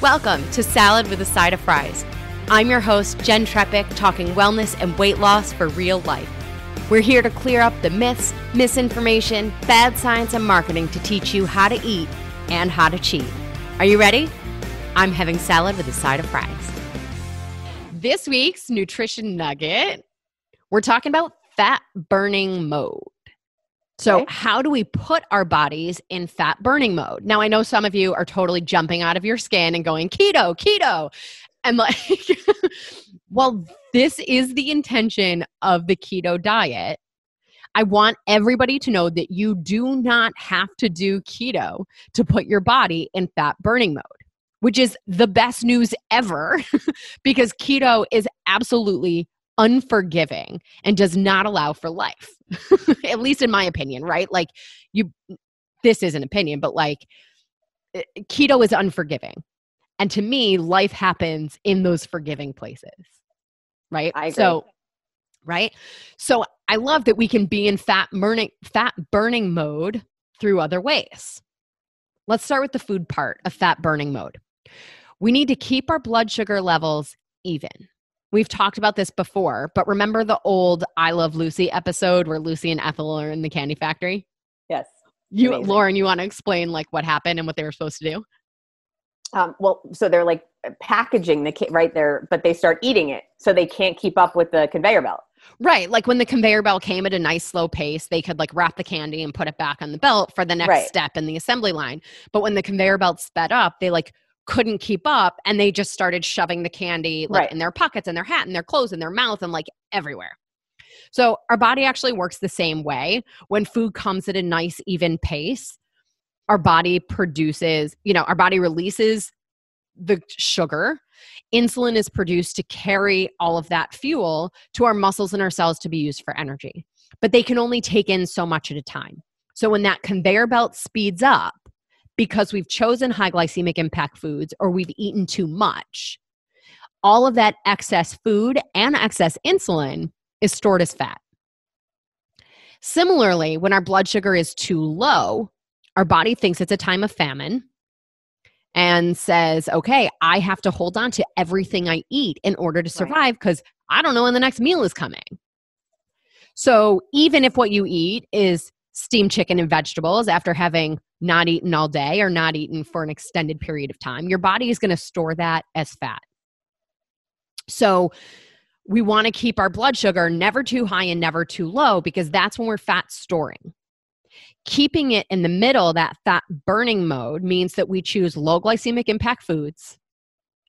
Welcome to Salad with a Side of Fries. I'm your host, Jenn, talking wellness and weight loss for real life. We're here to clear up the myths, misinformation, bad science, and marketing to teach you how to eat and how to cheat. Are you ready? I'm having salad with a side of fries. This week's nutrition nugget, we're talking about fat burning mode. So how do we put our bodies in fat burning mode? Now, I know some of you are totally jumping out of your skin and going, keto. And like, well, this is the intention of the keto diet. I want everybody to know that you do not have to do keto to put your body in fat burning mode, which is the best news ever because keto is absolutely unforgiving and does not allow for life, at least in my opinion, right? Like this is an opinion, but like keto is unforgiving. And to me, life happens in those forgiving places, right? I agree. So I love that we can be in fat burning mode through other ways. Let's start with the food part of fat burning mode. We need to keep our blood sugar levels even. We've talked about this before, but remember the old I Love Lucy episode where Lucy and Ethel are in the candy factory? Yes. Lauren, you want to explain like what happened and what they were supposed to do? So they're like packaging the kit right there, but they start eating it. So they can't keep up with the conveyor belt. Right. Like when the conveyor belt came at a nice slow pace, they could like wrap the candy and put it back on the belt for the next step in the assembly line. But when the conveyor belt sped up, they like couldn't keep up and they just started shoving the candy like in their pockets and their hat and their clothes and their mouth and like everywhere. So our body actually works the same way. When food comes at a nice even pace, our body releases the sugar. Insulin is produced to carry all of that fuel to our muscles and our cells to be used for energy. But they can only take in so much at a time. So when that conveyor belt speeds up, because we've chosen high glycemic impact foods or we've eaten too much, all of that excess food and excess insulin is stored as fat. Similarly, when our blood sugar is too low, our body thinks it's a time of famine and says, okay, I have to hold on to everything I eat in order to survive because I don't know when the next meal is coming. So even if what you eat is steamed chicken and vegetables after having not eaten all day or not eaten for an extended period of time, your body is going to store that as fat. So we want to keep our blood sugar never too high and never too low because that's when we're fat storing. Keeping it in the middle, that fat burning mode, means that we choose low glycemic impact foods.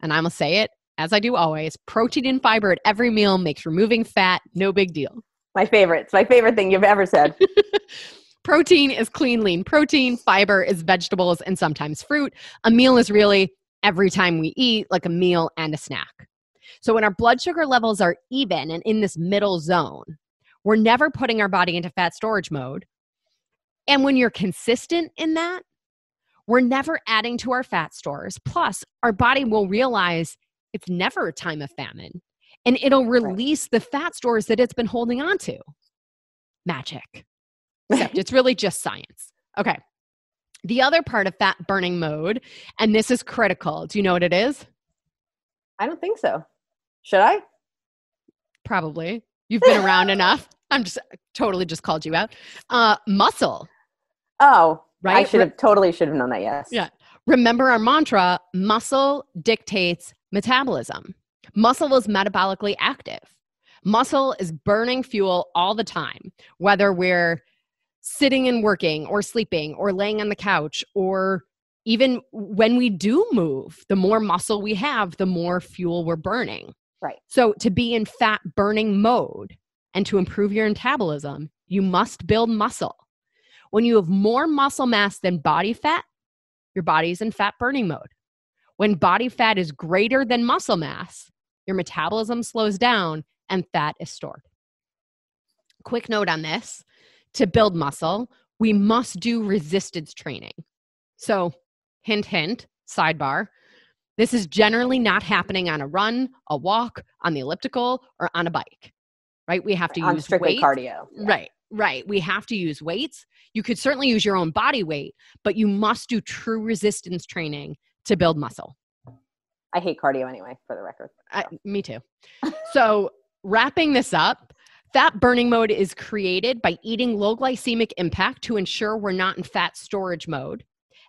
And I'm going to say it, as I do always, protein and fiber at every meal makes removing fat no big deal. My favorite. It's my favorite thing you've ever said. Protein is clean, lean protein. Fiber is vegetables and sometimes fruit. A meal is really every time we eat, like a meal and a snack. So when our blood sugar levels are even and in this middle zone, we're never putting our body into fat storage mode. And when you're consistent in that, we're never adding to our fat stores. Plus, our body will realize it's never a time of famine. And it'll release the fat stores that it's been holding on to. Magic. Except it's really just science. Okay. The other part of fat burning mode, and this is critical. Do you know what it is? I don't think so. Should I? Probably. You've been around enough. I'm totally called you out. Muscle. Oh, right. I totally should have known that. Yes. Yeah. Remember our mantra, muscle dictates metabolism. Muscle is metabolically active. Muscle is burning fuel all the time, whether we're sitting and working or sleeping or laying on the couch, or even when we do move, the more muscle we have, the more fuel we're burning. Right. So to be in fat burning mode and to improve your metabolism, you must build muscle. When you have more muscle mass than body fat, your body's in fat burning mode. When body fat is greater than muscle mass, your metabolism slows down and fat is stored. Quick note on this, to build muscle, we must do resistance training. So hint, hint, sidebar, this is generally not happening on a run, a walk, on the elliptical, or on a bike, right? We have to use strictly weights. Cardio. Yeah. Right. We have to use weights. You could certainly use your own body weight, but you must do true resistance training to build muscle. I hate cardio anyway, for the record. Me too. So wrapping this up, fat burning mode is created by eating low glycemic impact to ensure we're not in fat storage mode,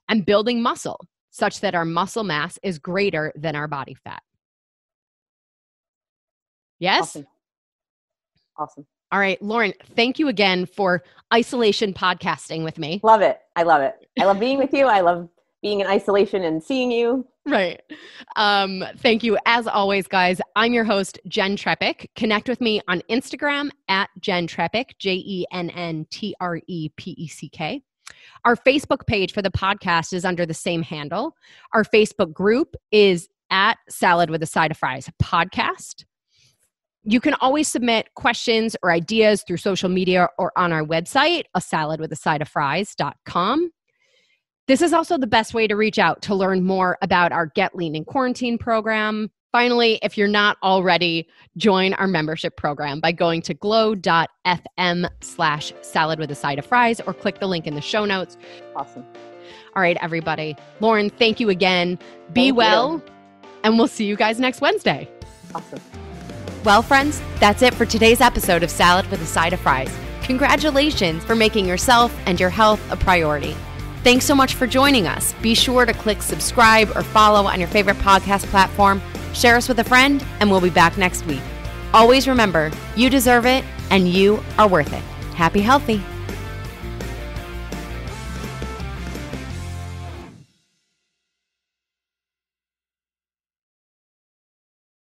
and building muscle such that our muscle mass is greater than our body fat. Yes? Awesome. All right, Lauren, thank you again for isolation podcasting with me. Love it. I love it. I love being with you. I love being in isolation and seeing you. Right. Thank you. As always, guys, I'm your host, Jenn Trepeck. Connect with me on Instagram at Jenn Trepeck, JennTrepeck. Our Facebook page for the podcast is under the same handle. Our Facebook group is at Salad with a Side of Fries podcast. You can always submit questions or ideas through social media or on our website, asaladwithasideoffries.com. This is also the best way to reach out to learn more about our Get Lean in Quarantine program. Finally, if you're not already, join our membership program by going to glow.fm/saladwithasideoffries or click the link in the show notes. Awesome. All right, everybody. Lauren, thank you again. Be well, and we'll see you guys next Wednesday. Awesome. Well, friends, that's it for today's episode of Salad with a Side of Fries. Congratulations for making yourself and your health a priority. Thanks so much for joining us. Be sure to click subscribe or follow on your favorite podcast platform. Share us with a friend, and we'll be back next week. Always remember, you deserve it, and you are worth it. Happy healthy.